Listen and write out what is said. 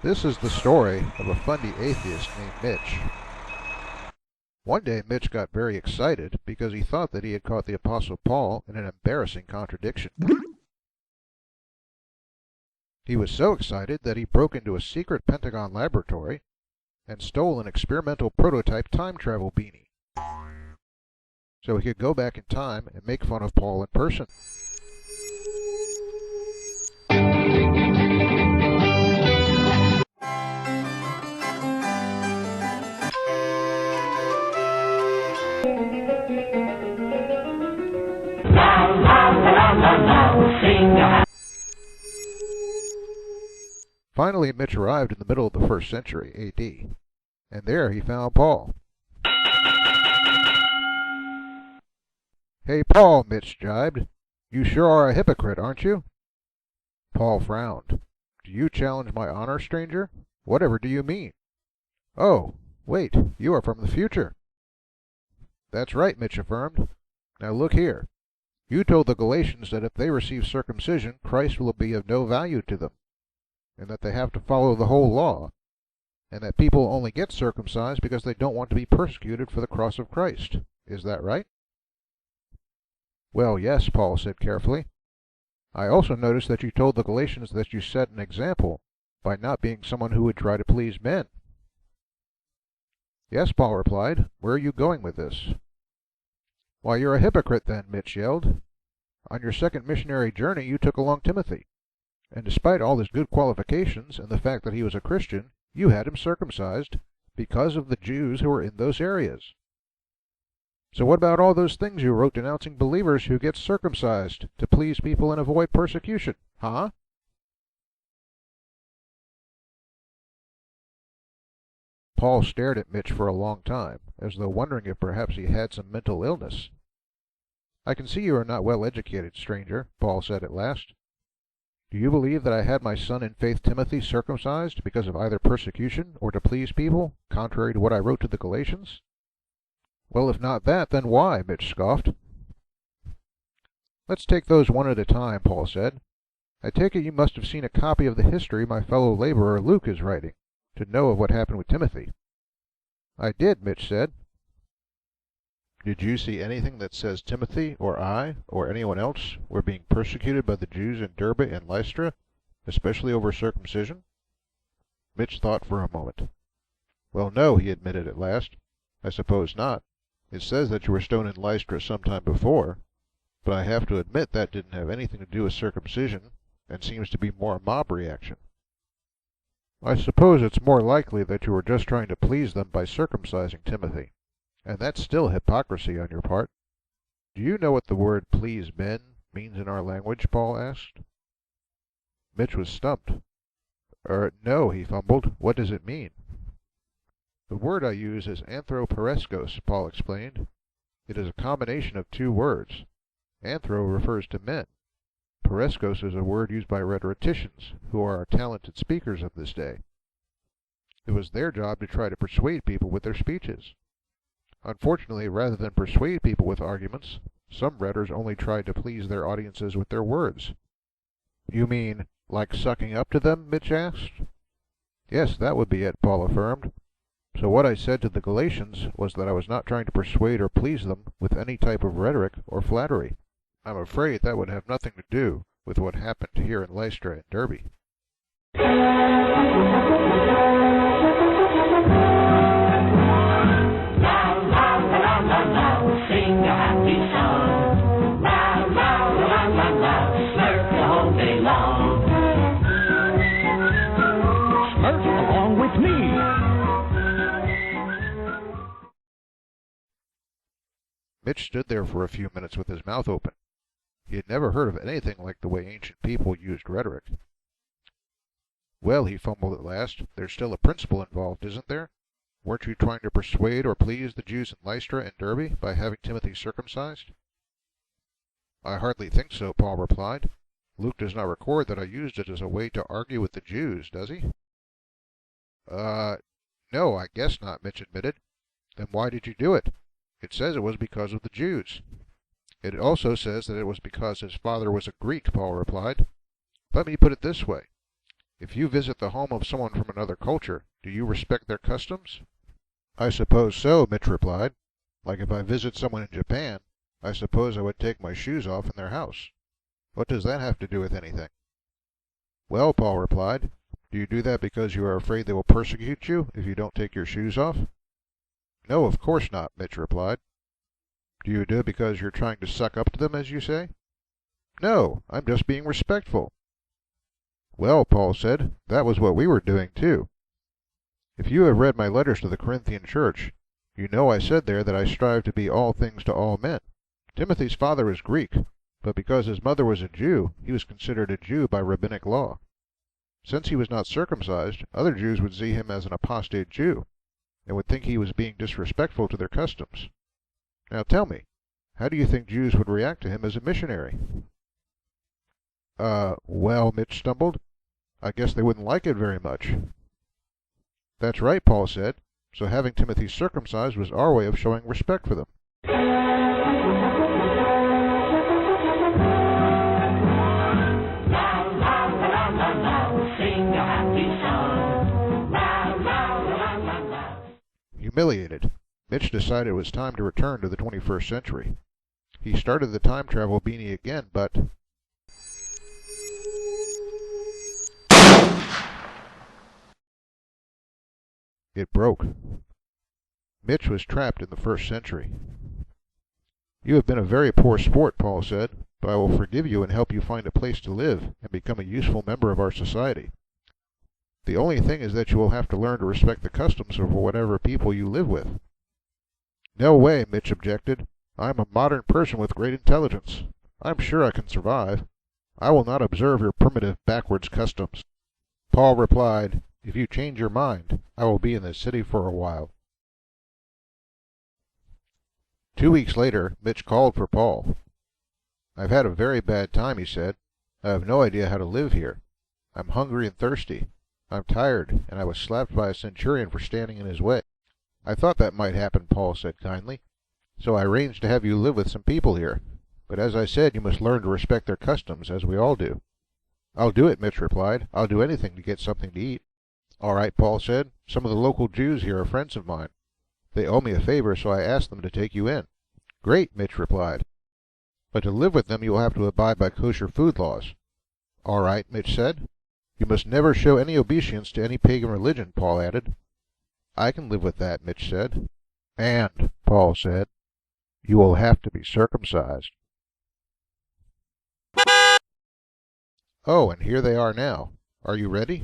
This is the story of a fundy atheist named Mitch. One day Mitch got very excited because he thought that he had caught the Apostle Paul in an embarrassing contradiction. He was so excited that he broke into a secret Pentagon laboratory and stole an experimental prototype time travel beanie, so he could go back in time and make fun of Paul in person. Finally, Mitch arrived in the middle of the 1st century A.D., and there he found Paul. "Hey, Paul," Mitch jibed, "you sure are a hypocrite, aren't you?" Paul frowned. "Do you challenge my honor, stranger? Whatever do you mean?" "Oh, wait, you are from the future." "That's right," Mitch affirmed. "Now look here. You told the Galatians that if they receive circumcision, Christ will be of no value to them, and that they have to follow the whole law, and that people only get circumcised because they don't want to be persecuted for the cross of Christ. Is that right?" "Well, yes," Paul said carefully. "I also noticed that you told the Galatians that you set an example by not being someone who would try to please men." "Yes," Paul replied. "Where are you going with this?" "Why, you're a hypocrite then," Mitch yelled. "On your second missionary journey you took along Timothy, and despite all his good qualifications and the fact that he was a Christian, you had him circumcised because of the Jews who were in those areas. So what about all those things you wrote denouncing believers who get circumcised to please people and avoid persecution, huh?" Paul stared at Mitch for a long time, as though wondering if perhaps he had some mental illness. "I can see you are not well educated, stranger," Paul said at last. "Do you believe that I had my son in faith Timothy circumcised because of either persecution or to please people, contrary to what I wrote to the Galatians?" "Well, if not that, then why?" Mitch scoffed. "Let's take those one at a time," Paul said. "I take it you must have seen a copy of the history my fellow laborer Luke is writing, to know of what happened with Timothy." "I did," Mitch said. "Did you see anything that says Timothy, or I, or anyone else, were being persecuted by the Jews in Derbe and Lystra, especially over circumcision?" Mitch thought for a moment. "Well, no," he admitted at last. "I suppose not. It says that you were stoned in Lystra some time before, but I have to admit that didn't have anything to do with circumcision, and seems to be more a mob reaction." "I suppose it's more likely that you were just trying to please them by circumcising Timothy, and that's still hypocrisy on your part. Do you know what the word 'please men' means in our language?" Paul asked. Mitch was stumped. No," he fumbled. "What does it mean?" "The word I use is anthropereskos," Paul explained. "It is a combination of two words. Anthro refers to men. Pereskos is a word used by rhetoricians, who are our talented speakers of this day. It was their job to try to persuade people with their speeches. Unfortunately, rather than persuade people with arguments, some rhetors only tried to please their audiences with their words." "You mean, like sucking up to them?" Mitch asked. "Yes, that would be it," Paul affirmed. "So what I said to the Galatians was that I was not trying to persuade or please them with any type of rhetoric or flattery. I'm afraid that would have nothing to do with what happened here in Lystra and Derbe." Sing a happy song. La la la la la, smirk the whole day long. Smirk along with me. Mitch stood there for a few minutes with his mouth open. He had never heard of anything like the way ancient people used rhetoric. "Well," he fumbled at last, "there's still a principle involved, isn't there? Weren't you trying to persuade or please the Jews in Lystra and Derbe by having Timothy circumcised?" "I hardly think so," Paul replied. "Luke does not record that I used it as a way to argue with the Jews, does he?" No, I guess not," Mitch admitted. "Then why did you do it? It says it was because of the Jews." It also says that it was because his father was a Greek, Paul replied. Let me put it this way. If you visit the home of someone from another culture, do you respect their customs? I suppose so, Mitch replied. Like if I visit someone in Japan, I suppose I would take my shoes off in their house. What does that have to do with anything? Well, Paul replied, do you do that because you are afraid they will persecute you if you don't take your shoes off? No, of course not, Mitch replied. Do you do it because you're trying to suck up to them, as you say? No, I'm just being respectful. Well, Paul said, that was what we were doing, too. If you have read my letters to the Corinthian church, you know I said there that I strive to be all things to all men. Timothy's father is Greek, but because his mother was a Jew, he was considered a Jew by rabbinic law. Since he was not circumcised, other Jews would see him as an apostate Jew, and would think he was being disrespectful to their customs. Now tell me, how do you think Jews would react to him as a missionary? Well, Mitch stumbled. I guess they wouldn't like it very much. That's right, Paul said. So having Timothy circumcised was our way of showing respect for them. Humiliated, Mitch decided it was time to return to the 21st century. He started the time travel beanie again, but... it broke. Mitch was trapped in the 1st century. You have been a very poor sport, Paul said, but I will forgive you and help you find a place to live and become a useful member of our society. The only thing is that you will have to learn to respect the customs of whatever people you live with. No way, Mitch objected. I am a modern person with great intelligence. I am sure I can survive. I will not observe your primitive, backwards customs. Paul replied, If you change your mind, I will be in the city for a while. 2 weeks later, Mitch called for Paul. I've had a very bad time, he said. I have no idea how to live here. I'm hungry and thirsty. I'm tired, and I was slapped by a centurion for standing in his way. I thought that might happen, Paul said kindly, so I arranged to have you live with some people here. But as I said, you must learn to respect their customs, as we all do. I'll do it, Mitch replied. I'll do anything to get something to eat. All right, Paul said. Some of the local Jews here are friends of mine. They owe me a favor, so I asked them to take you in. Great, Mitch replied. But to live with them, you will have to abide by kosher food laws. All right, Mitch said. You must never show any obeisance to any pagan religion, Paul added. I can live with that, Mitch said. And, Paul said, you will have to be circumcised. Oh, and here they are now. Are you ready?